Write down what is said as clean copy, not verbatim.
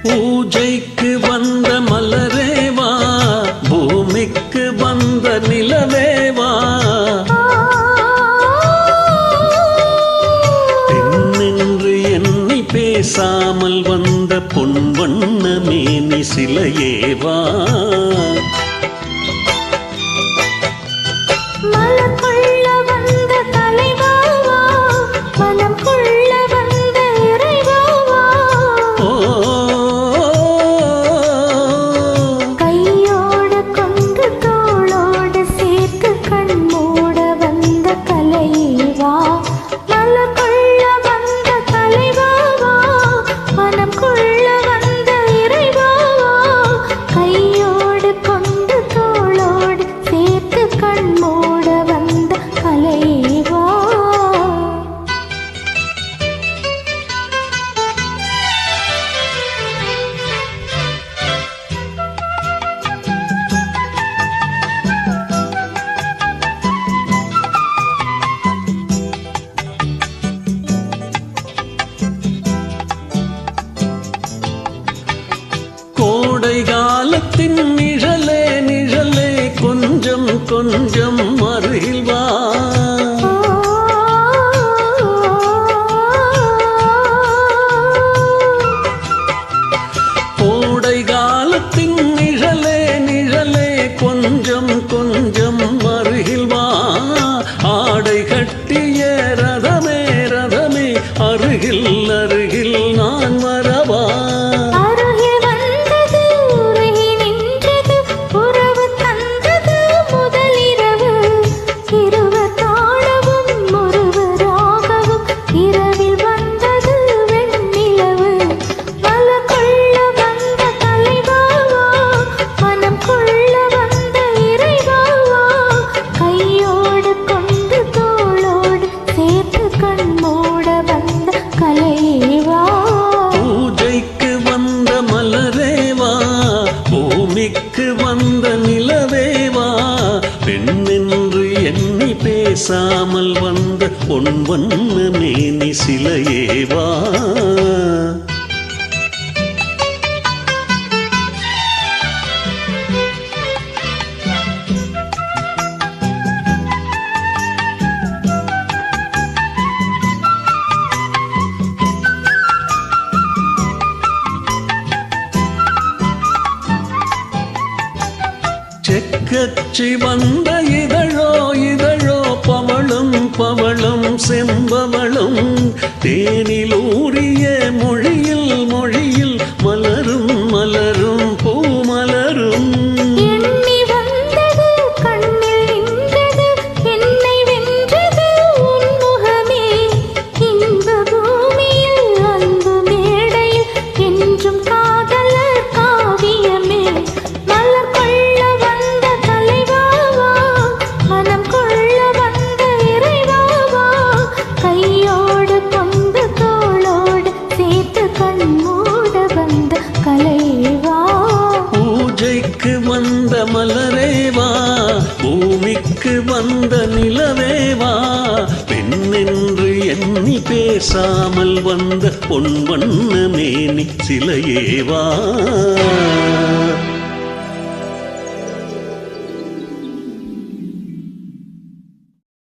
பூஜைக்கு வந்த மலரேவா, பூமிக்கு வந்த நிலவேவா, பெண்ணென்று எண்ணி பேசாமல் வந்த பொன் வண்ண மேனி சிலையேவா, காலத்தின் நிழலே நிழலே கொஞ்சம் கொஞ்சம் அருகில் வா, கோடை காலத்தின் நிழலே நிழலே கொஞ்சம் கொஞ்சம் அருகில் வா, ஆடை கட்டிய ரதமே ரதமே அருகில் அருகில் நான் வரவா, வந்த நிலவேவா, பெண்ணென்று எண்ணி பேசாமல் வந்த பொன் வண்ண மேனி சிலையேவா, செக்கச்சி வந்த இதழோ இதழோ பவளும் பவளும் செம்பவளும் தேனில் ஊறிய மொழியில் மொழியில் மலரும் மலரும் பூமலரும், வந்த மலரேவா, பூமிக்கு வந்த நிலவேவா, பெண்ணென்று எண்ணி பேசாமல் வந்த பொன் வண்ண மேனி சிலையேவா.